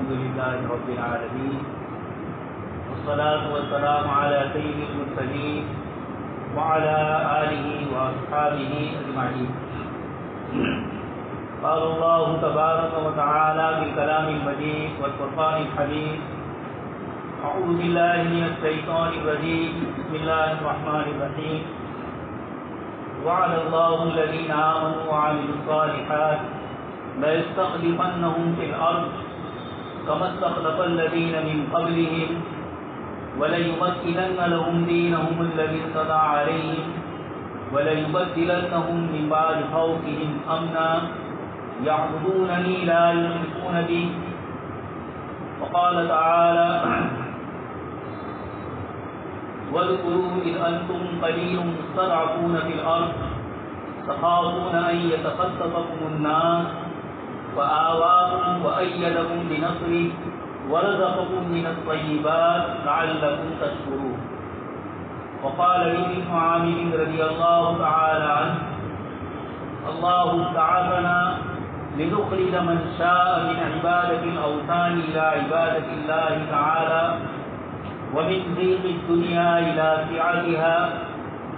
الحمد لله رب العالمين والصلاة والسلام على سيد المرسلين وعلى آله وأصحابه أجمعين. قال الله تبارك وتعالى بالكلام المجيد والفرقان الحميد: أعوذ بالله من الشيطان الرجيم بسم الله الرحمن الرحيم. وعد الله الذين آمنوا وعملوا الصالحات ليستخلفنهم في الأرض كما استخلف الذين من قبلهم وليمكنن لهم دينهم الذي ارتضى عليهم وليبدلنهم من بعد خوفهم أمنا يعبدونني لا يشركون بي. وقال تعالى: واذكروا إذ أنتم قليل مستضعفون في الأرض تخافون أن يتخطفكم الناس فآواكم وأيدكم بنصره ورزقكم من الطيبات لعلكم تشكرون. وقال ابن عامر رضي الله تعالى عنه: الله ابتعثنا لنخرج من شاء من عبادة الأوثان إلى عبادة الله تعالى ومن ضيق الدنيا إلى سعتها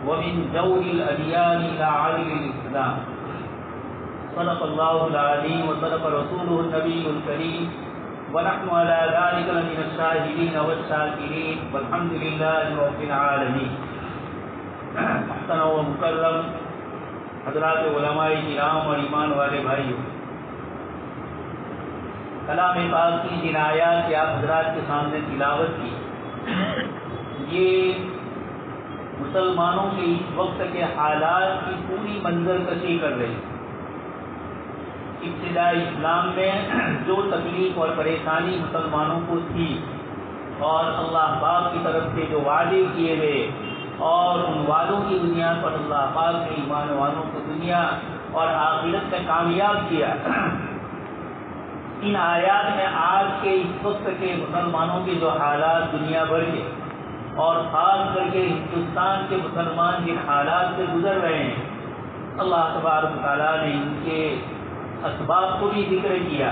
ومن جور الأديان إلى عدل الإسلام. صدق الله العظيم وصدق رسوله النبي الكريم ونحن على ذلك لمن الشاهدين والشاكرين والحمد لله رب العالمين. محترم و مکرم حضرات علماء کرام اور ایمان والے بھائیوں، کلام پاک کی جن آیات کی آپ حضرات کے سامنے تلاوت کی، یہ مسلمانوں کے اس وقت کے حالات کی پوری منظر کشی کر رہی ہے. ابتدائی اسلام میں جو تکلیف اور پریشانی مسلمانوں کو تھی اور اللہ پاک کی طرف سے جو وعدے کیے گئے اور ان وعدوں کی بنیاد پر اللہ پاک نے ایمان والوں کو دنیا اور آخرت میں کامیاب کیا، ان آیات میں آج کے اس وقت کے مسلمانوں کے جو حالات دنیا بھر کے اور خاص کر کے ہندوستان کے مسلمان جن حالات سے گزر رہے ہیں، اللہ تبارک و تعالیٰ نے ان کے اسباب کو بھی ذکر کیا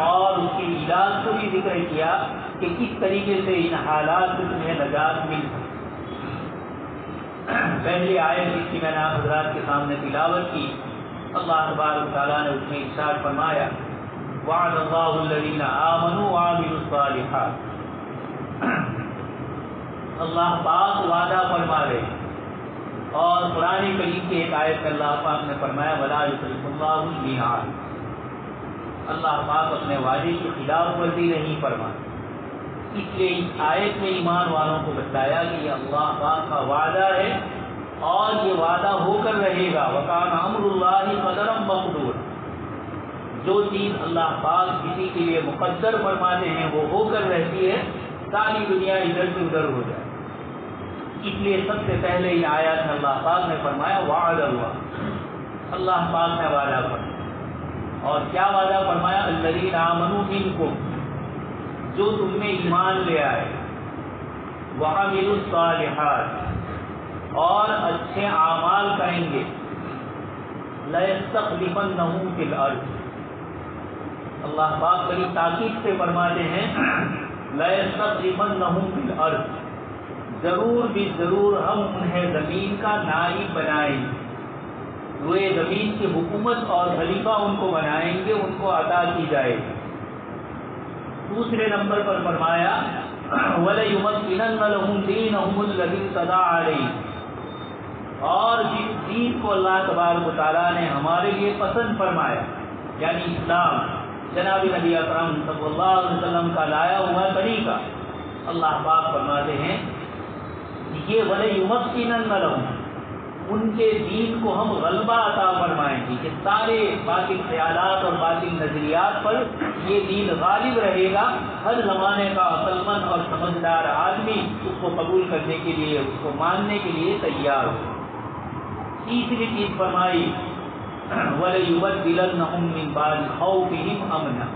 اور اس کے علاج کو بھی ذکر کیا کہ کس طریقے سے ان حالات سے تمہیں نجات مل سکے. پہلی آیت جس کی میں نے آپ حضرات کے سامنے تلاوت کی، اللہ تبارک و تعالیٰ نے اس میں ارشاد فرمایا: وعد اللہ الذین آمنوا وعملوا الصالحات. اللہ پاک وعدہ فرما رہے ہیں، اور قرآن کریم کی ایک آیت میں اللہ پاک نے فرمایا: ولا یخلف اللہ المیعاد. اللہ پاک اپنے وعدے کی خلاف ورزی نہیں فرماتے. اس لیے اس آیت میں ایمان والوں کو بتایا کہ یہ اللہ پاک کا وعدہ ہے اور یہ وعدہ ہو کر رہے گا. وکان امر اللہ قدرا مقدورا. جو چیز اللہ پاک کسی کے لیے مقدر فرماتے ہیں وہ ہو کر رہتی ہے، ساری دنیا ادھر سے ادھر ہو جائے. اس لیے سب سے پہلے یہ آیات میں اللہ پاک نے فرمایا وعد اللہ. اللہ پاک نے وعدہ فرمایا، اور کیا وعدہ فرمایا؟ الذین آمنوا منکم، جو تم میں ایمان لے آئے، وعملوا الصالحات، اور اچھے اعمال کریں گے، لَيَسْتَخْلِفَنَّهُمْ فِي الْأَرْضِ. اللہ پاک بڑی تاکید سے فرماتے ہیں لَيَسْتَخْلِفَنَّهُمْ فِي الْأَرْضِ، ضرور بھی ضرور ہم انہیں زمین کا نائب بنائیں گے. وہ زمین کی حکومت اور خلیفہ ان کو بنائیں گے، ان کو عطا کی جائے گی. دوسرے نمبر پر فرمایا وَلَيُمَكِّنَنَّ لَهُمْ دِينَهُمُ الَّذِي ارْتَضَىٰ عَلَيْهِمْ. اور جس دین کو اللہ تبارک و تعالیٰ نے ہمارے لیے پسند فرمایا، یعنی اسلام، جناب نبی اکرم صلی اللہ علیہ وسلم کا لایا ہوا طریقہ، اللہ پاک فرماتے ہیں یہ وَلَيُمَكِّنَنَّ لَهُمْ، ان کے دین کو ہم غلبہ عطا فرمائیں گے کہ سارے باطل خیالات اور باطل نظریات پر یہ دین غالب رہے گا. ہر زمانے کا عقل مند اور سمجھدار آدمی اس کو قبول کرنے کے لیے، اس کو ماننے کے لیے تیار ہو. تیسری چیز فرمائی وَلَيُبَدِّلَنَّهُمْ مِنْ بَعْدِ خَوْفِهِمْ أَمْنًا.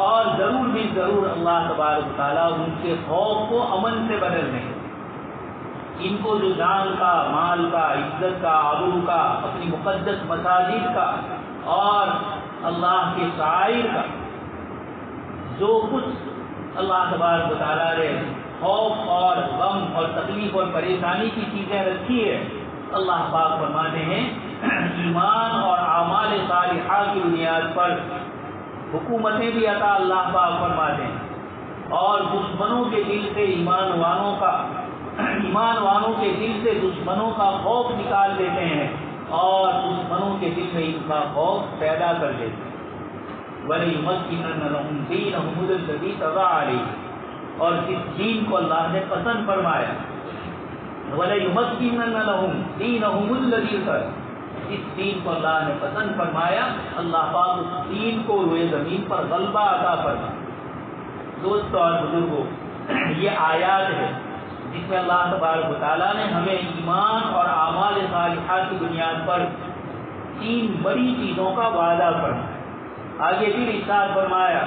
اور ضرور بھی ضرور اللہ تبارک و تعالیٰ ان کے خوف کو امن سے بدل دیں. ان کو جو جان کا، مال کا، عزت کا، آبرو کا، اپنی مقدس مساجد کا اور اللہ کے شاعر کا جو کچھ اللہ تبارک و تعالیٰ نے خوف اور غم اور تکلیف اور پریشانی کی چیزیں رکھی ہے، اللہ پاک فرماتے ہیں ایمان اور اعمال صالحہ کی بنیاد پر حکومتیں بھی عطا اللہ پاک فرماتے ہیں، اور دشمنوں کے دل سے ایمان والوں کے دل سے دشمنوں کا خوف نکال دیتے ہیں اور دشمنوں کے دل میں ان کا خوف پیدا کر دیتے ہیں۔ وَلَيُمَكِّنَنَّ لَهُمْ دِينَهُمُ الَّذِي ارْتَضَىٰ عَلَيْهِمْ، اور جس دین کو اللہ نے پسند فرمایا، وَلَيُمَكِّنَنَّ لَهُمْ دِينَهُمُ الَّذِي ارْتَضَىٰ، جس دین کو اللہ نے پسند فرمایا، اللہ پاک اس دین کو روئے زمین پر غلبہ عطا فرمائے۔ دوستو اور بزرگوں، یہ آیات ہے جس میں اللہ تبارک و تعالیٰ نے ہمیں ایمان اور اعمال صالحہ کی بنیاد پر 3 بڑی چیزوں کا وعدہ فرمایا۔ آگے پھر ارشاد فرمایا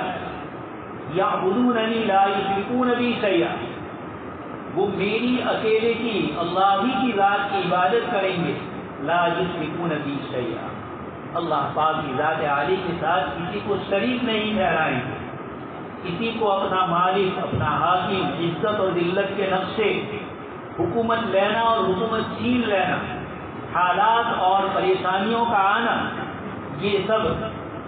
یعبدوننی لا یشرکون بی شیئا، وہ میری اکیلے کی اللہ ہی کی ذات کی عبادت کریں گے، لا یشرکون بی شیئا، اللہ پاک کی ذات عالی کے ساتھ کسی کو شریک نہیں ٹھہرائیں گے، کسی کو اپنا مالک، اپنا حاکم، عزت اور ذلت کے نقشے، حکومت لینا اور حکومت چھین لینا، حالات اور پریشانیوں کا آنا، یہ سب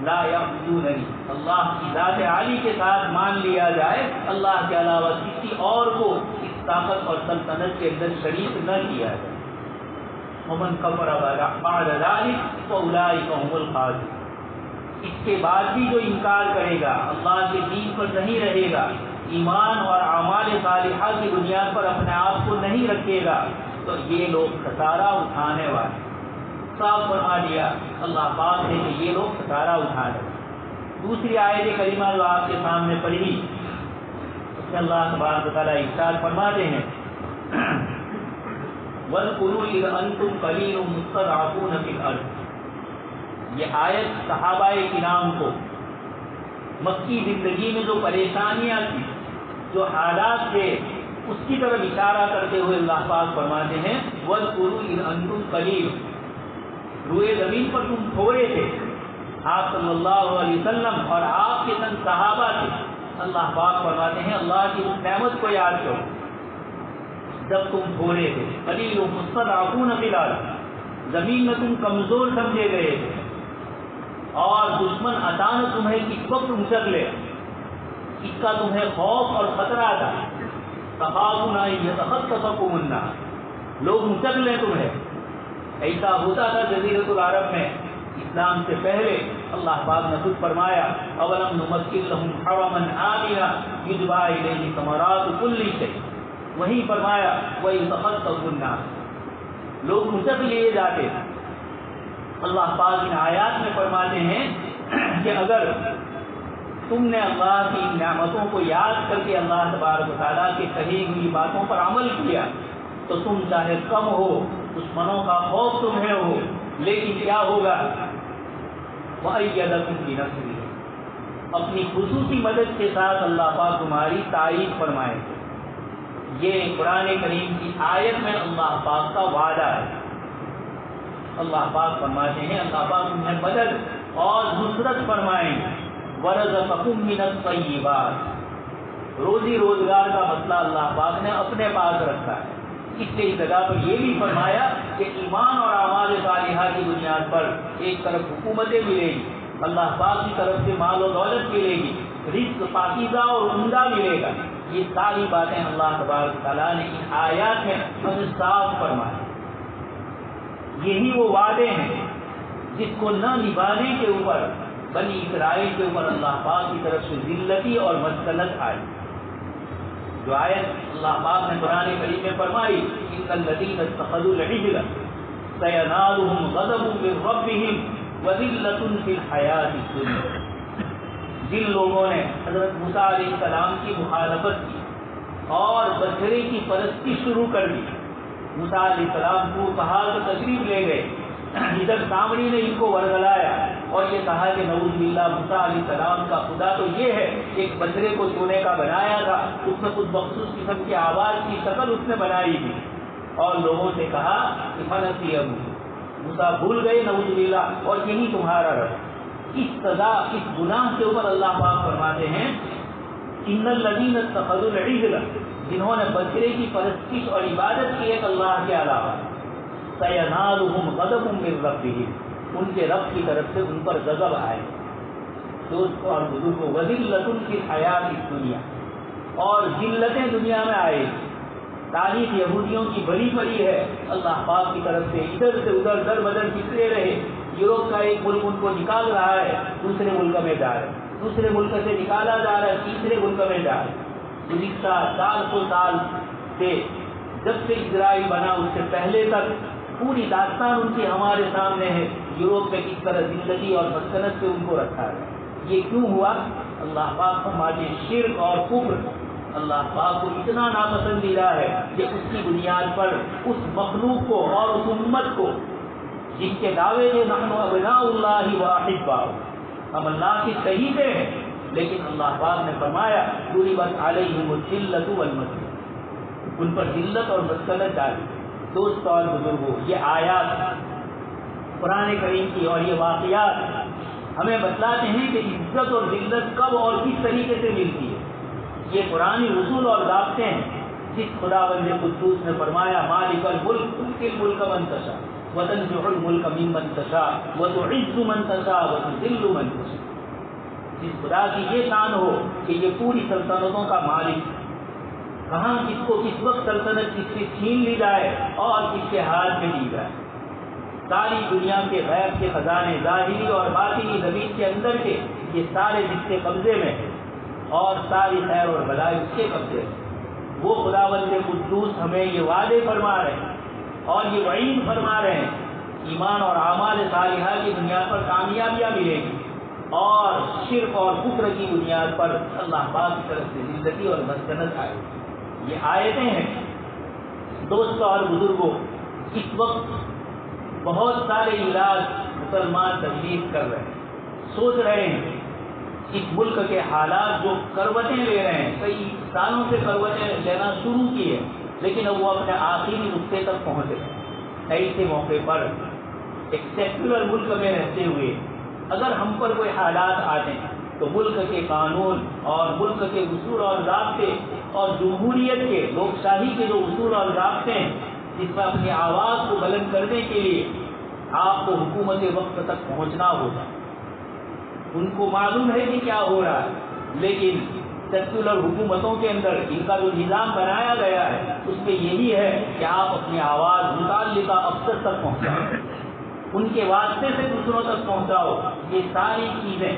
لا یعبدوننی، اللہ کی ذات عالی کے ساتھ مان لیا جائے، اللہ کے علاوہ کسی اور کو اس طاقت اور سلطنت کے اندر شریک نہ کیا جائے۔ ومن کفر بعد ذلک فاولئک هم الخاسرون، اس کے بعد بھی جو انکار کرے گا، اللہ کے دین پر نہیں رہے گا، ایمان اور اعمال صالحہ کی بنیاد پر اپنے آپ کو نہیں رکھے گا، تو یہ لوگ خسارہ اٹھانے والے، صاف فرما دیا اللہ پاک نے کہ یہ لوگ خسارہ اٹھانے۔ دوسری آیت کریمہ جو آپ کے سامنے پڑھی، اس میں اللہ تبارک و تعالیٰ ارشاد فرماتے ہیں وَاذْكُرُوا إِذْ أَنْتُمْ قَلِيلٌ مُسْتَضْعَفُونَ فِي الْأَرْضِ، یہ آیت صحابہ کرام کو مکی زندگی میں جو پریشانیاں تھیں، جو حالات تھے، اس کی طرف اشارہ کرتے ہوئے اللہ پاک فرماتے ہیں وَاذْكُرُوا إِذْ أَنْتُمْ قَلِيلٌ، روئے زمین پر تم تھوڑے تھے، آپ صلی اللہ علیہ وسلم اور آپ کے سن صحابہ تھے، اللہ پاک فرماتے ہیں اللہ کی اس نعمت کو یاد کرو جب تم تھوڑے تھے، قلیل مستضعفون فی الارض، زمین میں تم کمزور سمجھے گئے تھے، اور دشمن اچانک تمہیں کس وقت اچک لے، اس کا تمہیں خوف اور خطرہ تھا، تخافون ان یتخطفکم الناس، لوگ اچک لیں تمہیں، ایسا ہوتا تھا جزیرۃ العرب میں اسلام سے پہلے۔ اللہ پاک نے خود فرمایا اولم نمکن لہم حرما آمنا یجبی الیہ ثمرات کل شیء، وہیں فرمایا وَيَتَخَطَّفُ النَّاسُ، لوگ اچک لیے جاتے ہیں۔ اللہ پاک ان آیات میں فرماتے ہیں کہ اگر تم نے اللہ کی نعمتوں کو یاد کر کے اللہ تبارک و تعالیٰ کی کہی ہوئی باتوں پر عمل کیا تو تم چاہے کم ہو، دشمنوں کا خوف تمہیں ہو، لیکن کیا ہوگا وَأَيَّدَكُمْ بِنَصْرِهِ، اپنی خصوصی مدد کے ساتھ اللہ پاک تمہاری تائید فرمائے۔ یہ قرآن کریم کی آیت میں اللہ پاک کا وعدہ ہے۔ اللہ پاک فرماتے ہیں اللہ پاک تمہیں مدد اور نصرت فرمائیں گے۔ وَرَزَقَكُم مِّنَ الطَّيِّبَاتِ، روزی روزگار کا مسئلہ اللہ پاک نے اپنے پاس رکھا ہے، اس لیے اس جگہ پر یہ بھی فرمایا کہ ایمان اور اعمال صالحہ کی بنیاد پر ایک طرف حکومتیں ملے گی، اللہ پاک کی طرف سے مال و دولت ملے گی، رزق پاکیزہ اور عمدہ ملے گا، یہ ساری باتیں اللہ تبارک تعالیٰ نے ان آیات میں ہمیں صاف فرمایا۔ یہی وہ وعدے ہیں جس کو نہ نبھانے کے اوپر بنی اسرائیل کے اوپر اللہ پاک کی طرف سے ذلتی اور مسکنت آئی۔ جو آیت اللہ پاک نے قرآن کریم میں فرمائی ان الذین اتخذوا العجل سینالهم غضب من ربهم وذلة فی الحیاۃ الدنیا، جن لوگوں نے حضرت موسیٰ علیہ السلام کی مخالفت کی اور بچھڑے کی پرستی شروع کر دی، موسیٰ علیہ السلام کو پہاڑ پر تشریف لے گئے، ادھر سامری نے ان کو ورگلایا اور یہ کہا کہ نعوذ باللہ موسیٰ علیہ السلام کا خدا تو یہ ہے، ایک بچڑے کو سونے کا بنایا تھا، اس میں کچھ مخصوص قسم کی آواز کی شکل اس نے بنائی تھی، اور لوگوں سے کہا کہ فنسی موسیٰ بھول گئے نعوذ باللہ اور یہی تمہارا رب۔ اس سزا، اس گناہ کے اوپر اللہ پاک فرماتے ہیں ان الذین اتخذوا العجل، جنہوں نے بکرے کی پرستش اور عبادت کی ہے اللہ کے علاوہ، سینالہم غضب من ربہم، ان کے رب کی طرف سے ان پر غضب آئے. دوستوں اور بزرگوں، وذلۃ فی الحیات الدنیا، اور ذلتیں دنیا میں آئے. تاریخ یہودیوں کی بڑی بڑی ہے، اللہ پاک کی طرف سے ادھر سے ادھر در بدر بکھرے رہے. یوروپ کا ایک ملک ان کو نکال رہا ہے، دوسرے ملک میں جا رہے، دوسرے ملک سے نکالا جا رہا ہے، تیسرے ملک میں جا رہے. گزشتہ 400 سال سے جب سے اسرائیل بنا اس سے پہلے تک پوری داستان ان کی ہمارے سامنے ہے. یوروپ میں کس طرح زندگی اور مسکنت سے ان کو رکھا ہے. یہ کیوں ہوا؟ اللہ پاک ہمارے شرک اور کفر اللہ پاک کو اتنا ناپسندیدہ ہے کہ اس کی بنیاد پر اس مخلوق کو اور اس امت کو جن کے دعوے کے نحن ابناء اللہ واحباء، ہم اللہ کی صحیح ہیں، لیکن اللہ پاک نے فرمایا ضربت علیہم الذلۃ والمسکنۃ، ان پر ذلت اور مسکنت ڈالی. دوستوں اور بزرگوں، یہ آیات قرآن کریم کی اور یہ واقعات ہمیں بتلاتے ہیں کہ عزت اور ذلت کب اور کس طریقے سے ملتی ہے. یہ قرآنی اصول اور ضابطے ہیں جس خداوند قدوس نے فرمایا مالک الملک تؤتی الملک من تشاء وتنزع الملک ممن تشاء وتعز من تشاء وتذل من تشاء. جس خدا کی یہ شان ہو کہ یہ پوری سلطنتوں کا مالک، کہاں کس کو کس وقت سلطنت کس سے چھین لی جائے اور کس کے ہاتھ میں لی جائے. ساری دنیا کے غیب کے خزانے ظاہری اور باطنی زمین کے اندر کے یہ سارے جس کے قبضے میں اور ساری خیر اور بلائی اس کے قبضے میں. وہ خداوند قدوس ہمیں یہ وعدے فرما رہے ہیں اور یہ وعید فرما رہے ہیں ایمان اور اعمال صالحہ کی بنیاد پر کامیابیاں ملیں گی اور شرک اور کفر کی بنیاد پر اللہ پاک کی طرف سے زندگی اور مسکنت آئے. یہ آیتیں ہیں. دوستوں اور بزرگوں، اس وقت بہت سارے علاج مسلمان تجویز کر رہے ہیں، سوچ رہے ہیں اس ملک کے حالات جو کروٹیں لے رہے ہیں، کئی سالوں سے کروٹیں لینا شروع کی ہے، لیکن اب وہ اپنے آخری نقطے تک پہنچے. ایسے موقع پر ایک سیکولر ملک میں رہتے ہوئے اگر ہم پر کوئی حالات آتے ہیں تو ملک کے قانون اور ملک کے اصول اور ضابطے اور جمہوریت کے لوک شاہی کے جو اصول اور ضابطے ہیں جس میں اپنی آواز کو بلند کرنے کے لیے آپ کو حکومت وقت تک پہنچنا ہوگا. ان کو معلوم ہے کہ کیا ہو رہا ہے، لیکن سیکولر حکومتوں کے اندر ان کا جو نظام بنایا گیا ہے اس میں یہی ہے کہ آپ اپنی آواز متعلقہ افسر تک پہنچاؤ، ان کے واسطے سے دوسروں تک پہنچاؤ. یہ ساری چیزیں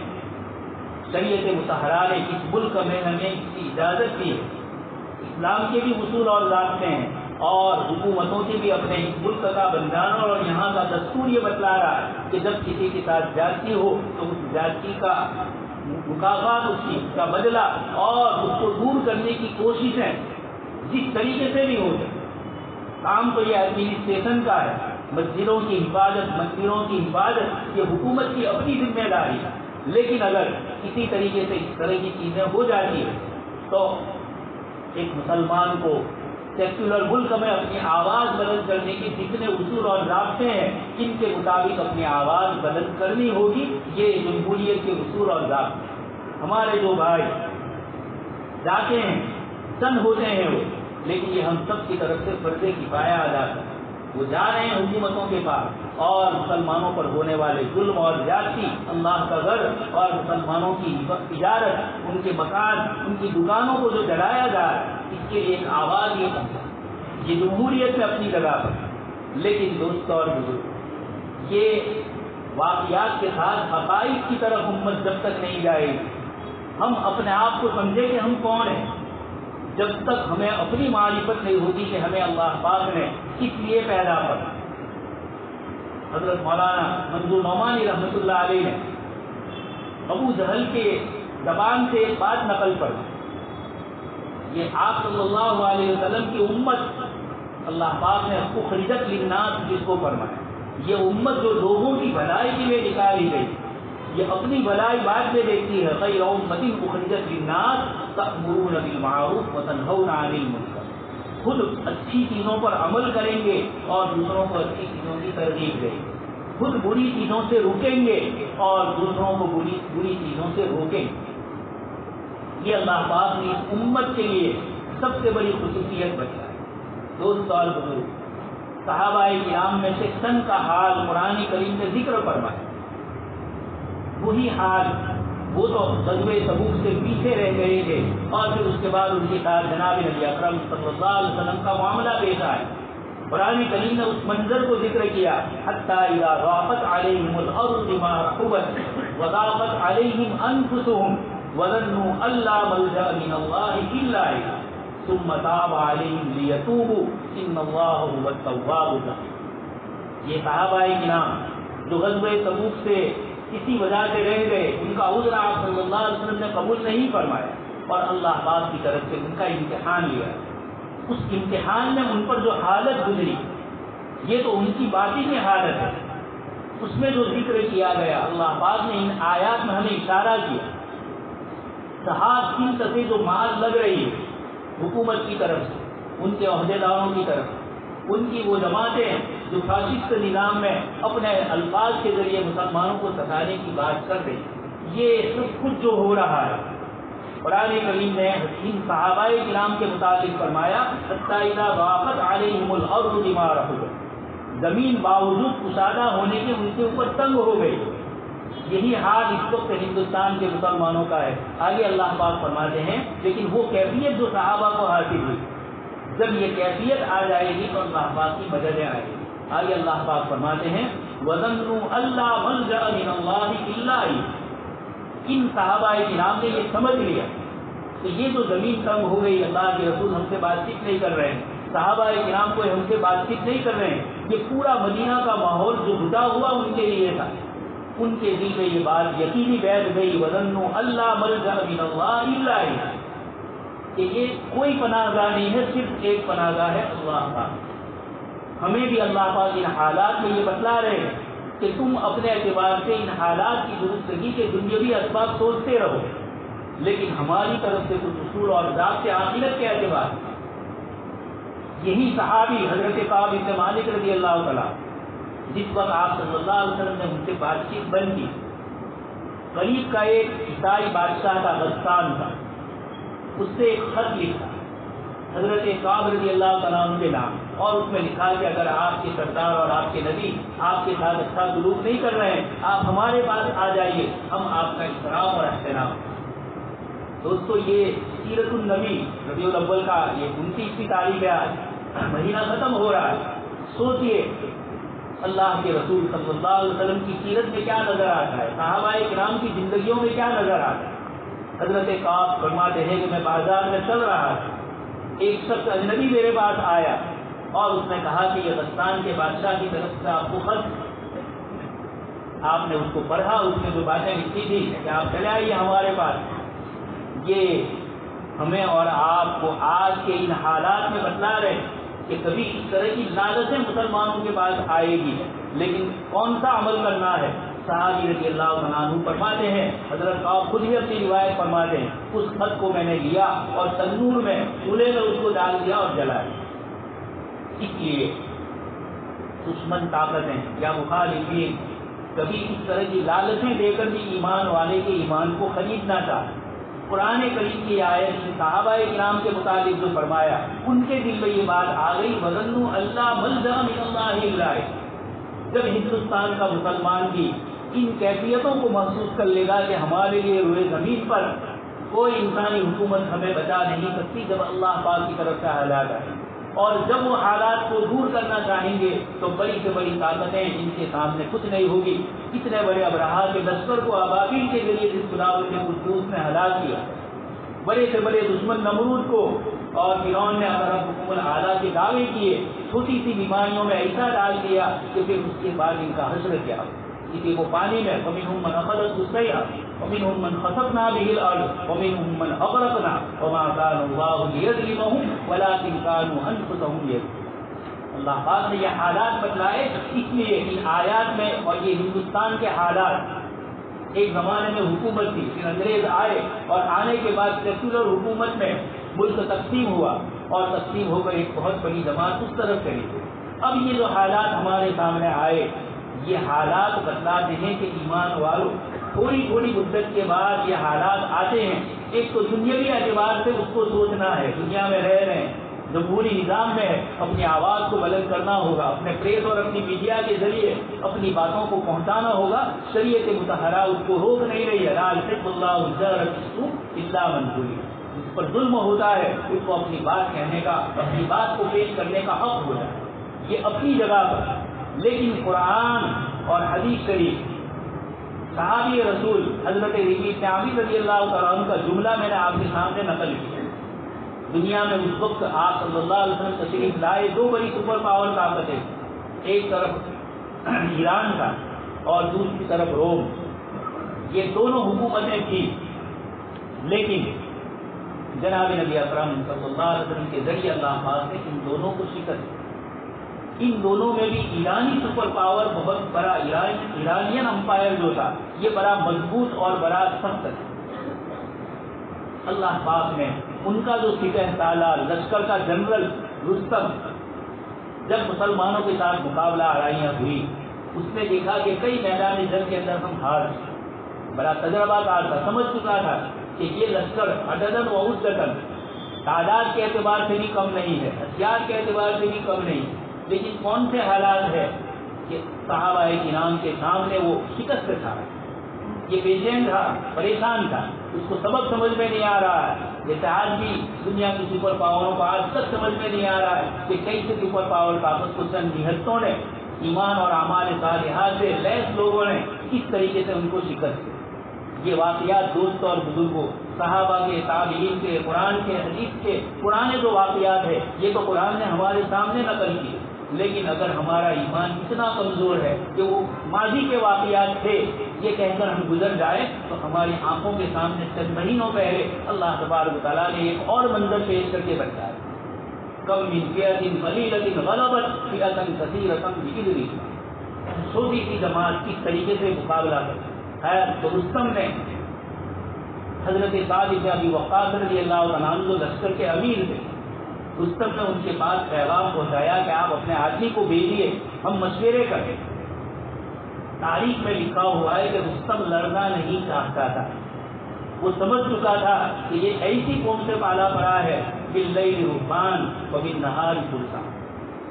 شریعت مطہرہ نے اس ملک میں ہمیں اس کی اجازت دی ہے. اسلام کے بھی اصول اور ضابطے ہیں اور حکومتوں کے بھی اپنے اس ملک کا بندانوں اور یہاں کا دستور یہ بتلا رہا ہے کہ جب کسی کے ساتھ زیادتی ہو تو اس زیادتی کا مکافات، اس کا بدلہ اور اس کو دور کرنے کی کوششیں جس طریقے سے بھی ہو جائے. کام تو یہ ایڈمنسٹریشن کا ہے، مسجدوں کی حفاظت، مندروں کی حفاظت یہ حکومت کی اپنی ذمہ داری ہے، لیکن اگر کسی طریقے سے اس طرح کی چیزیں ہو جاتی ہیں تو ایک مسلمان کو سیکولر ملک میں اپنی آواز بلند کرنے کی جتنے اصول اور ضابطے ہیں ان کے مطابق اپنی آواز بلند کرنی ہوگی. یہ جمہوریت کے اصول اور ضابطے. ہمارے جو بھائی جاتے ہیں سن ہوتے ہیں وہ، لیکن یہ ہم سب کی طرف سے فرض کفایہ ادا کرتے ہیں. وہ جا رہے ہیں حکومتوں کے پاس اور مسلمانوں پر ہونے والے ظلم اور زیادتی، اللہ کا گھر اور مسلمانوں کی تجارت، ان کے مکان، ان کی دکانوں کو جو جلایا جا رہا ہے، اس کے لیے ایک آواز یہ پہنچا. یہ جمہوریت میں اپنی جگہ پر. لیکن دوستوں اور بزرگ، یہ واقعات کے ساتھ حقائق کی طرف امت جب تک نہیں جائے گی، ہم اپنے آپ کو سمجھے کہ ہم کون ہیں، جب تک ہمیں اپنی معرفت نہیں ہوتی کہ ہمیں اللہ پاک نے کس لیے پیدا کیا. حضرت مولانا منظور نعمانی رحمۃ اللہ علیہ نے ابو جہل کے زبان سے ایک بات نقل پر، یہ آپ صلی اللہ علیہ وسلم کی امت اللہ پاک نے اخرجت للناس جس کو فرمایا، یہ امت جو لوگوں کی بھلائی کے لیے نکالی گئی، یہ اپنی بھلائی بعد میں دیکھتی ہے. خیر امۃ اخرجت للناس تأمرون بالمعروف وتنہون عن المنکر. خود اچھی چیزوں پر عمل کریں گے اور دوسروں کو اچھی چیزوں کی ترغیب دیں گے. خود بری چیزوں سے روکیں گے اور دوسروں کو بری چیزوں سے روکیں گے. یہ اللہ پاک نے اس امت کے لیے سب سے بڑی خصوصیت بتائی۔ دوست اور بزرگ، صحابہ کرام میں سے چند کا حال قرآن کریم نے ذکر فرمایا، وہی حال وہ تو غزوہ تبوک سے پیچھے رہ گئے تھے، اور پھر اس کے بعد ان کے ساتھ جناب نبی اکرم صلی اللہ علیہ وسلم کا معاملہ پیش آیا۔ قرآن کریم نے اس منظر کو ذکر کیا، حتی اذا ضاقت علیہم الارض بما رحبت وضاقت علیہم انفسہم وظنوا ان لا ملجأ من اللہ الا الیہ ثم تاب علیہم لیتوبوا ان اللہ هو التواب الرحیم۔ یہ صحابہ کرام جو غزوہ تبوک سے کسی وجہ سے رہ گئے، ان کا عذر آپ صلی اللہ علیہ وسلم نے قبول نہیں فرمایا، اور اللہ پاک کی طرف سے ان کا امتحان لیا۔ اس امتحان میں ان پر جو حالت گزری، یہ تو ان کی باطنی حالت ہے، اس میں جو ذکر کیا گیا، اللہ پاک نے ان آیات میں ہمیں اشارہ کیا۔ صحاب کی طرف جو مار لگ رہی ہے حکومت کی طرف سے، ان کے عہدیداروں کی طرف، ان کی وہ جماعتیں جو فاشسٹ نظام میں اپنے الفاظ کے ذریعے مسلمانوں کو ستانے کی بات کر رہی، یہ سب کچھ جو ہو رہا ہے، قرآن کریم نے ان صحابہ کرام کے متعلق فرمایا، حتی اذا ضاقت علیہم الارض بما رحبت، زمین باوجود کشادہ ہونے کے ان کے اوپر تنگ ہو گئی۔ یہی حال اس وقت ہندوستان کے مسلمانوں کا ہے۔ آگے اللہ پاک فرماتے ہیں، لیکن وہ کیفیت جو صحابہ کو حاصل ہوئی، جب یہ کیفیت آ جائے گی تو اللہ پاک کی مددیں آئے گی۔ آگے اللہ پاک فرماتے ہیں، وَظَنُّوا أَلَّا مَلْجَأَ مِنَ اللَّهِ إِلَّا إِلَيْهِ۔ ان صحابہ کرام نے یہ سمجھ لیا کہ یہ جو زمین تنگ ہو گئی، اللہ کے رسول ہم سے بات چیت نہیں کر رہے ہیں، صحابہ کرام کو ہم سے بات چیت نہیں کر رہے ہیں، یہ پورا مدینہ کا ماحول جو گھٹا ہوا ان کے لیے تھا، ان کے دل میں یہ بات یقینی بیٹھ گئی، وَظَنُّوا أَلَّا مَلْجَأَ مِنَ اللَّهِ إِلَّا إِلَيْهِ، کہ یہ کوئی پناہ گاہ نہیں ہے، صرف ایک پناہ گاہ ہے اللہ کا۔ ہمیں بھی اللہ پاک ان حالات میں یہ بتلا رہے ہیں کہ تم اپنے اعتبار سے ان حالات کی درستگی کے دنیاوی اسباب سوچتے رہو، لیکن ہماری طرف سے کچھ اصول اور ضابطے آخرت کے اعتبار۔ یہی صحابی حضرت کعب بن مالک رضی اللہ تعالیٰ، جس وقت آپ صلی اللہ علیہ وسلم نے ان سے بات چیت بند کی، قریب کا ایک عیسائی بادشاہ کا غسان تھا، اس سے ایک خط لکھا حضرت کعب رضی اللہ تعالیٰ عنہ کے نام، اور اس میں لکھا کہ اگر آپ کے سردار اور آپ کے نبی آپ کے ساتھ اچھا سلوک نہیں کر رہے ہیں، آپ ہمارے پاس آ جائیے، ہم آپ کا احترام اور احترام۔ دوستو، یہ سیرت النبی ربیع الاول کا یہ 29ویں تاریخ ہے، آج مہینہ ختم ہو رہا ہے۔ سوچئے اللہ کے رسول صلی اللہ علیہ وسلم کی سیرت میں کیا نظر آتا ہے، صحابہ کرام کی زندگیوں میں کیا نظر آتا ہے۔ حضرت کعب فرماتے ہیں کہ میں بازار میں چل رہا تھا، ایک شخص اجنبی میرے پاس آیا اور اس نے کہا کہ یہ غسان کے بادشاہ کی طرف سے آپ کو خط، آپ نے اس کو پڑھا، اس نے جو باتیں لکھی تھی کہ آپ چلے آئیے ہمارے پاس، یہ ہمیں اور آپ کو آج کے ان حالات میں بتلا رہے کہ کبھی اس طرح کی لالچیں مسلمانوں کے پاس آئے گی، لیکن کون سا عمل کرنا ہے۔ صحابی رضی اللہ عنہ فرماتے ہیں، حضرت کعب خود ہی اپنی روایت فرماتے ہیں، اس خط کو میں نے لیا اور تنور میں چولہے میں اس کو ڈال دیا اور جلا دیا۔ اس لیے دشمن طاقتیں یا مخالفین کبھی اس طرح کی لالچیں دے کر بھی ایمان والے کے ایمان کو خریدنا چاہتے۔ قرآن کریم کی آیت صحابہ کرام کے متعلق جو فرمایا، ان کے دل میں یہ بات آ گئی، وَظَنُّوا أَلَّا مَلْجَأَ مِنَ اللَّهِ إِلَّا إِلَيْهِ۔ جب ہندوستان کا مسلمان بھی ان کیفیتوں کو محسوس کر لے گا کہ ہمارے لیے روئے زمین پر کوئی انسانی حکومت ہمیں بچا نہیں سکتی جب اللہ پاک کی طرف سے حالات آئے، اور جب وہ حالات کو دور کرنا چاہیں گے تو بڑی سے بڑی طاقتیں ان کے سامنے کچھ نہیں ہوگی۔ کتنے بڑے ابرہا کے لشکر کو ابابیل کے ذریعے جس خداوند نے قدوس میں ہلاک کیا، بڑے سے بڑے دشمن نمرود کو اور فرعون نے اپنا حکم الاعلیٰ کے دعوے کیے، چھوٹی سی بیماریوں میں ایسا ڈال دیا کہ پھر اس کے بعد ان کا حشر کیا، کسی کو پانی میں وَمِنْهُمْ مَنْ أَخَذَتْهُ السَّيْحَةُ وَمِنْهُمْ مَنْ خَسَفْنَا بِهِ الْأَرْضَ وَمِنْهُمْ مَنْ أَغْرَقْنَا وَمَا كَانَ اللَّهُ لِيَظْلِمَهُمْ وَلَكِنْ كَانُوا أَنفُسَهُم يَظْلِمُونَ۔ اللہ پاک نے یہ حالات بتلائے، اس لیے ان آیات میں، اور یہ ہندوستان کے حالات، ایک زمانے میں حکومت تھی، پھر انگریز آئے اور آنے کے بعد سیکولر حکومت میں ملک تقسیم ہوا، اور تقسیم ہو کر ایک بہت بڑی جماعت اس طرف چلی۔ اب یہ جو حالات ہمارے سامنے آئے، یہ حالات بتلاتے ہیں کہ ایمان والوں تھوڑی تھوڑی مدت کے بعد یہ حالات آتے ہیں. ایک تو دنیاوی اعتبار سے اس کو سوچنا ہے, دنیا میں رہ رہے ہیں, جمہوری نظام میں ہے, اپنی آواز کو بلند کرنا ہوگا, اپنے پریس اور اپنی میڈیا کے ذریعے اپنی باتوں کو پہنچانا ہوگا. شریعت مطہرہ اس کو روک نہیں رہی ہے. لا یحب اللہ الجہر بالسوء الا من ظلم. جس پر ظلم ہوتا ہے اس کو اپنی بات کہنے کا, اپنی بات کو پیش کرنے کا حق ہوتا ہے. یہ اپنی جگہ پر. لیکن قرآن اور حدیث شریف, صحابی رسول حضرت ربیع بن عامر رضی اللہ تعالیٰ عنہ کا جملہ میں نے آپ کے سامنے نقل کیا. دنیا میں اس وقت آپ صلی اللہ علیہ وسلم تشریف لائے, دو بڑی سپر پاور طاقتیں, ایک طرف ایران کا اور دوسری طرف روم. یہ دونوں حکومتیں تھیں, لیکن جناب نبی اکرم صلی اللہ علیہ وسلم کے ذریعے اللہ پاک نے ان دونوں کو شکست دی. ان دونوں میں بھی ایرانی سپر پاور بہت بڑا, ایرانین امپائر جو تھا یہ بڑا مضبوط اور بڑا سخت تھا. اللہ پاک نے ان کا جو سپہ سالار لشکر کا جنرل رستم, جب مسلمانوں کے ساتھ مقابلہ آرائیاں ہوئی, اس نے دیکھا کہ کئی میدان جنگ کے اندر ہم ہار چکے. بڑا تجربہ کار تھا, سمجھ چکا تھا کہ یہ لشکر عددن و عدتن تعداد کے اعتبار سے بھی کم نہیں ہے, ہتھیار کے اعتبار سے بھی کم نہیں. لیکن کون سے حالات ہے کہ صحابہ کرام کے سامنے وہ شکست تھا. یہ بے چین تھا, پریشان تھا, اس کو سبق سمجھ میں نہیں آ رہا ہے. جیسے آج بھی دنیا کی سپر پاوروں کو آج تک سمجھ میں نہیں آ رہا ہے کہ کئی سے سپر پاور طاقت کو چند نہتوں نے ایمان اور اعمال صالحہ سے لیس لوگوں نے کس طریقے سے ان کو شکست دی. یہ واقعات دوستوں اور بزرگوں, صحابہ کے, تابعین کے, قرآن کے, حدیث کے پرانے جو واقعات ہیں یہ تو قرآن نے ہمارے سامنے نقل کیے. لیکن اگر ہمارا ایمان اتنا کمزور ہے کہ وہ ماضی کے واقعات تھے یہ کہہ کر ہم گزر جائے, تو ہماری آنکھوں کے سامنے چند مہینوں پہلے اللہ تبارک و تعالیٰ نے ایک اور منظر پیش کر کے بتایا. کم من فئۃ قلیلۃ غلبت فئۃ کثیرۃ بإذن اللہ. چھوٹی سی جماعت کس طریقے سے مقابلہ کرتی. خیر, تو رستم نے حضرت سعد بن ابی وقاص رضی اللہ عنہ جو لشکر کے امیر تھے, رستم نے ان کے پاس پیغام پہنچایا کہ آپ اپنے آدمی کو بھیجیے, ہم مشورے کریں. تاریخ میں لکھا ہوا ہے کہ رستم لڑنا نہیں چاہتا تھا. وہ سمجھ چکا تھا کہ یہ ایسی قوم سے پالا پڑا ہے باللیل رہبان وبالنہار فرسان,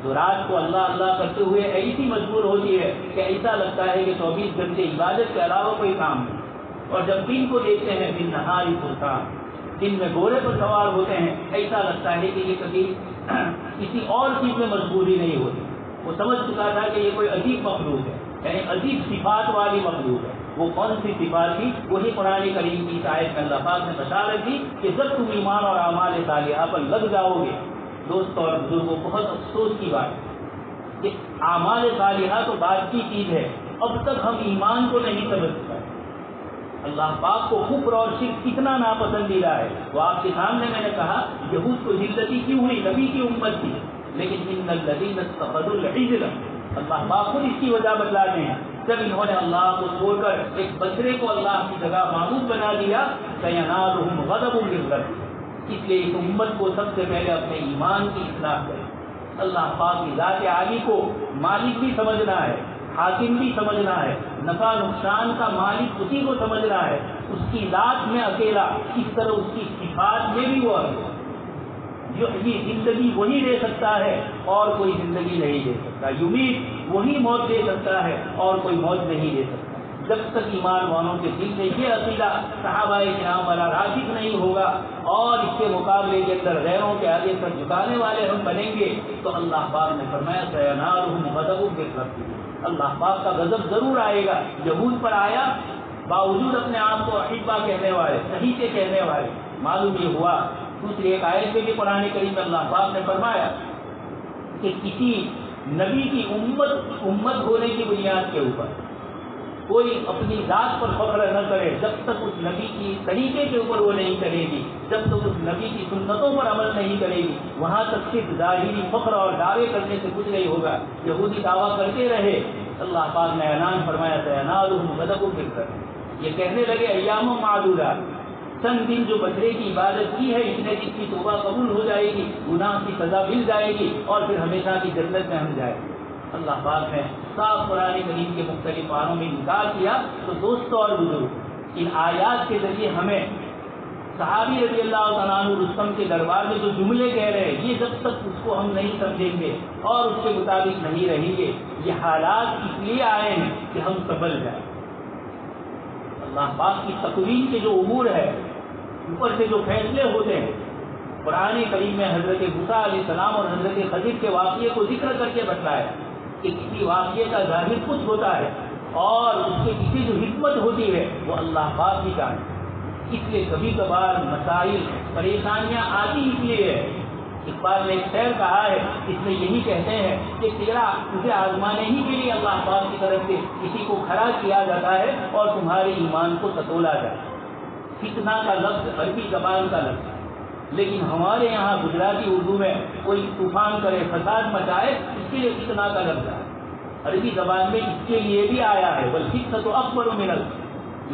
جو رات کو اللہ اللہ کرتے ہوئے ایسی مجبور ہوتی ہے کہ ایسا لگتا ہے کہ 24 گھنٹے عبادت کے علاوہ کوئی کام نہیں. اور جب دن کو دیکھتے ہیں بالنہار فرسان, دن میں گھوڑے پر سوار ہوتے ہیں, ایسا لگتا ہے کہ یہ کبھی کسی اور چیز میں مجبوری نہیں ہوتی. وہ سمجھ چکا تھا کہ یہ کوئی عجیب مخلوق ہے, یعنی عجیب صفات والی مخلوق ہے. وہ کون سی صفات تھی؟ وہی قرآن کریم کی آیت میں اللہ پاک نے بشارت دی کہ جب تم ایمان اور اعمال صالحہ پر لگ جاؤ گے. دوستوں اور بزرگوں, بہت افسوس کی بات ہے کہ اعمال صالحہ تو بات کی چیز ہے, اب تک ہم ایمان کو نہیں سمجھ پائے. اللہ پاک کو کفر اور شرک کتنا ناپسندیدہ ہے. وہ آپ کے سامنے میں نے کہا یہود کو ذلتی کیوں ہوئی, نبی کی امت تھی, لیکن ان الذین اتخذوا العجل, اللہ پاک خود اس کی وجہ بتلاتے ہیں. جب انہوں نے اللہ کو چھوڑ کر ایک بچڑے کو اللہ کی جگہ معبود بنا دیا, فینالہم غضب من ربہم, اس لیے اس امت کو سب سے پہلے اپنے ایمان کی اصلاح کریں. اللہ پاک کی ذات عالی کو مالک بھی سمجھنا ہے, حاکم بھی سمجھنا ہے, نفع نقصان کا مالک اسی کو سمجھنا ہے. اس کی ذات میں اکیلا, اس طرح اس کی صفات میں بھی وہ اکیلا. جو یہ زندگی وہی دے سکتا ہے اور کوئی زندگی نہیں دے سکتا. یمید وہی موت دے سکتا ہے اور کوئی موت نہیں دے سکتا. جب تک ایمان والوں کے دل میں یہ عقیدہ صحابہ کرام والا راسخ نہیں ہوگا اور اس کے مقابلے کے اندر غیروں کے آگے پر جھکانے والے ہم بنیں گے, تو اللہ پاک نے فرمایا سینالہم غضب من ربہم, اللہ پاک کا غضب ضرور آئے گا. یہود پر آیا, باوجود اپنے آپ کو احبا کہنے والے, صحیح سے کہنے والے. معلوم یہ ہوا دوسری ایک آیت میں بھی قرآن کریم میں اللہ پاک نے فرمایا کہ کسی نبی کی امت ہونے کی بنیاد کے اوپر کوئی اپنی ذات پر فخر نہ کرے جب تک اس نبی کی طریقے کے اوپر وہ نہیں کرے گی, جب تک اس نبی کی سنتوں پر عمل نہیں کرے گی, وہاں تک صرف ظاہری فخر اور دعوے کرنے سے کچھ نہیں ہوگا. یہودی دعویٰ کرتے رہے, اللہ پاک نے اعلان فرمایا سینالہم غضب من ربہم. یہ کہنے لگے ایام معدودات, چند دن جو بچڑے کی عبادت کی ہے اتنے دن کی توبہ قبول ہو جائے گی, گناہ کی سزا مل جائے گی اور پھر ہمیشہ کی جنت میں ہم جائیں. اللہ پاک نے صاف قرآن کریم کے مختلف پاروں میں انکار کیا. تو دوستوں اور بزرگ، ان آیات کے ذریعے ہمیں صحابی رضی اللہ تعالیٰ عنہ رستم کے دربار میں جو جملے کہہ رہے ہیں، یہ جب تک اس کو ہم نہیں سمجھیں گے اور اس کے مطابق نہیں رہیں گے، یہ حالات اس لیے آئے ہیں کہ ہم سنبھل جائیں. اللہ پاک کی تقویم کے جو امور ہے، اوپر سے جو فیصلے ہوتے ہیں، قرآن کریم میں حضرت موسیٰ علیہ السلام اور حضرت خضر کے واقعے کو ذکر کر کے بتلایا کہ کسی واقعے کا ظاہر کچھ ہوتا ہے اور اس کے پیچھے جو حکمت ہوتی ہے وہ اللہ پاک کی جانتا ہے. اس لیے کبھی کبھار مسائل پریشانیاں آتی اس لیے ہے. اقبال نے ایک شعر کہا ہے، اس میں یہی کہتے ہیں کہ تجھے آزمانے ہی کے لیے اللہ پاک کی طرف سے کسی کو کھڑا کیا جاتا ہے اور تمہارے ایمان کو تتولا جاتا ہے. فتنہ کا لفظ عربی زبان کا لفظ، لیکن ہمارے یہاں گجراتی اردو میں کوئی طوفان کرے، فساد مچائے، اس کے لیے فتنہ کا لفظ ہے. عربی زبان میں اس کے لیے بھی آیا ہے، والفتنۃ اکبر من القتل.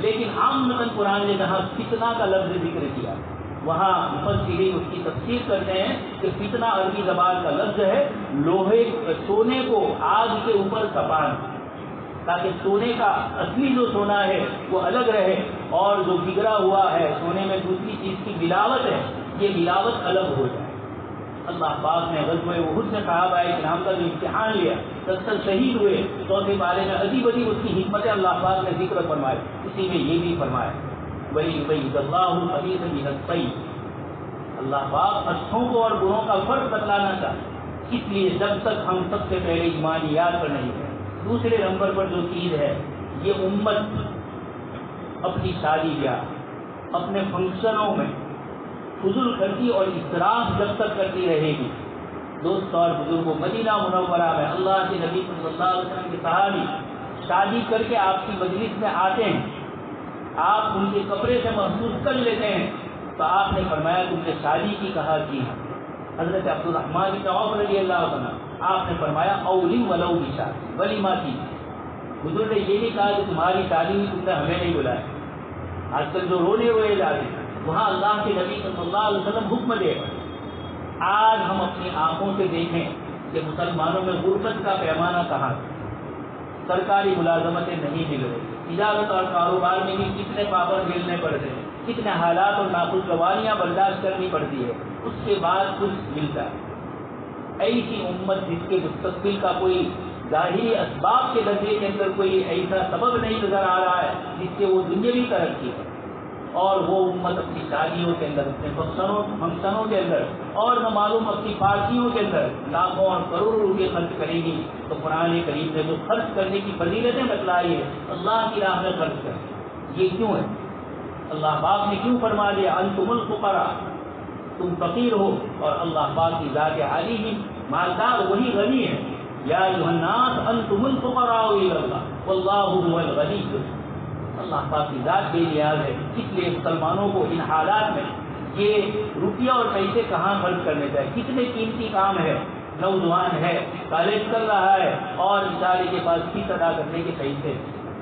لیکن عام متن قرآن نے جہاں فتنہ کا لفظ ذکر کیا، وہاں مفسرین اس کی تفسیر کرتے ہیں کہ فتنہ عربی زبان کا لفظ ہے سونے کو آگ کے اوپر تپانا، تاکہ سونے کا اصلی جو سونا ہے وہ الگ رہے اور جو بگڑا ہوا ہے سونے میں دوسری چیز کی ملاوٹ ہے، یہ ملاوٹ الگ ہو جائے. اللہ پاک نے غزوہ احد میں صحابہ کرام کا جو امتحان لیا، 70 شہید ہوئے. چوتھے بارے میں عجیب عجیب اس کی حکمتیں اللہ پاک نے ذکر فرمائی. اسی میں یہ بھی فرمایا وَلِيُبَيِّنَ اللَّهُ الْخَبِيثَ مِنَ الطَّيِّبِ. اللہ پاک اچھوں کو اور بروں کا فرق بتلانا چاہتا. اس لیے جب تک ہم سب سے پہلے ایمانیات پر نہیں ہیں. دوسرے نمبر پر جو چیز ہے، یہ امت اپنی شادی بیاہ، اپنے فنکشنوں میں فضول خرچی اور اسراف جب تک کرتی رہے گی. دوست اور بزرگوں، مدینہ منورہ میں اللہ کے نبی صلی اللہ علیہ وسلم کے صحابی شادی کر کے آپ کی مجلس میں آتے ہیں، آپ ان کے کپڑے سے محسوس کر لیتے ہیں تو آپ نے فرمایا تم نے شادی کی کہا کی ہے. حضرت عبد الرحمن بن عوف رضی اللہ عنہ، آپ نے فرمایا اولم ولو بشاد، ولیمہ کی. حضور نے یہ نہیں کہا کہ تمہاری شادی ہوئی تم نے ہمیں نہیں بلایا. آج کل جو رونے روئے جاتے ہیں، وہاں اللہ کے نبی صلی اللہ علیہ وسلم حکم دے. آج ہم اپنی آنکھوں سے دیکھیں کہ مسلمانوں میں غربت کا پیمانہ کہاں ہے. سرکاری ملازمتیں نہیں مل رہی، تجارت اور کاروبار میں بھی کتنے پاپڑ بیلنے پڑتے ہیں، کتنے حالات اور ناخوشگواریاں برداشت کرنی پڑتی ہے، اس کے بعد کچھ ملتا ہے. ایسی امت جس کے مستقبل کا کوئی ظاہری اسباب کے درجے کے اندر کوئی ایسا سبب نہیں نظر آ رہا ہے جس سے وہ دنیاوی ترقی ہے، اور وہ امت اپنی شادیوں کے اندر، اپنے فنکشنوں کے اندر اور نہ معلوم اپنی پارٹیوں کے اندر لاکھوں اور کروڑوں روپے خرچ کرے گی. تو قرآن کریم نے جو خرچ کرنے کی فضیلتیں بتلائی ہے، اللہ کی راہ میں خرچ کریں. یہ کیوں ہے؟ اللہ پاک نے کیوں فرما دیا انتم الفقراء، تم فقیر ہو اور اللہ پاک کی ذات عالی ہی مالدار، وہی غنی ہے. یا ایھا الناس انتم الفقراء الی اللہ واللہ هو الغنی. اللہ پاک کی ذات بے نیاز ہے. اس لیے مسلمانوں کو ان حالات میں یہ روپیہ اور پیسے کہاں خرچ کرنے چاہیے. کتنے قیمتی کام ہے، نوجوان ہے، کالج کر رہا ہے اور بیچارے کے پاس فیس ادا کرنے کے پیسے.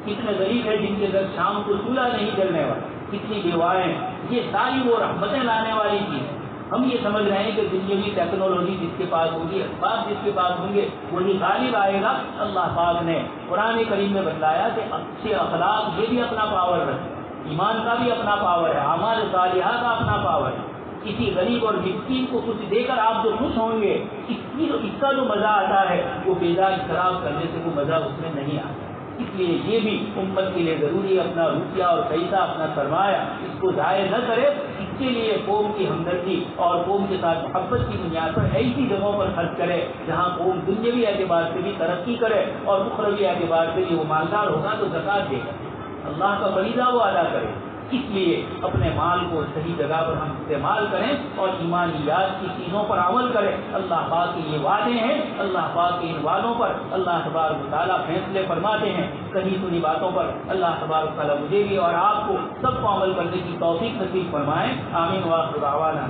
کتنے غریب ہیں جن کے گھر شام کو چولہا نہیں جلنے والا، کتنی بیوائیں. یہ ساری وہ رحمتیں لانے والی چیز. ہم یہ سمجھ رہے ہیں کہ دنیاوی ٹیکنالوجی جس کے پاس ہوگی، اسباب جس کے پاس ہوں گے، وہی غالب آئے گا. اللہ پاک نے قرآن کریم میں بتلایا کہ اچھے اخلاق یہ بھی اپنا پاور رکھتے ہیں، ایمان کا بھی اپنا پاور ہے، اعمال صالحہ کا اپنا پاور ہے. کسی غریب اور مسکین کو کچھ دے کر آپ جو خوش ہوں گے، اس کا جو مزہ آتا ہے وہ بیجا شراب کرنے سے وہ مزہ اس میں نہیں آتا. اس لیے یہ بھی امت کے لیے ضروری ہے، اپنا روپیہ اور پیسہ، اپنا سرمایہ اس کو ضائع نہ کرے. اس کے لیے قوم کی ہمدردی اور قوم کے ساتھ محبت کی بنیاد پر ایسی جگہوں پر خرچ کرے جہاں قوم دنیاوی اعتبار سے بھی ترقی کرے اور اخروی اعتبار سے بھی وہ مالدار ہوگا تو زکات دے گا، اللہ کا فریضہ وہ ادا کرے. اس لیے اپنے مال کو صحیح جگہ پر ہم استعمال کریں اور ایمانیات کی چیزوں پر عمل کریں. اللہ پاک کے یہ وعدے ہیں، اللہ پاک کے ان وعدوں پر اللہ تبارک و تعالیٰ فیصلے فرماتے ہیں. کہیں سنی باتوں پر اللہ تبارک و تعالیٰ مجھے بھی اور آپ کو سب کو عمل کرنے کی توفیق نصیب فرمائیں. آمین وآخر دعوانا.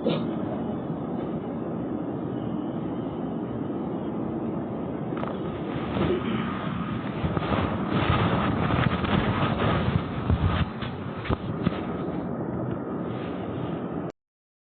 Thank you.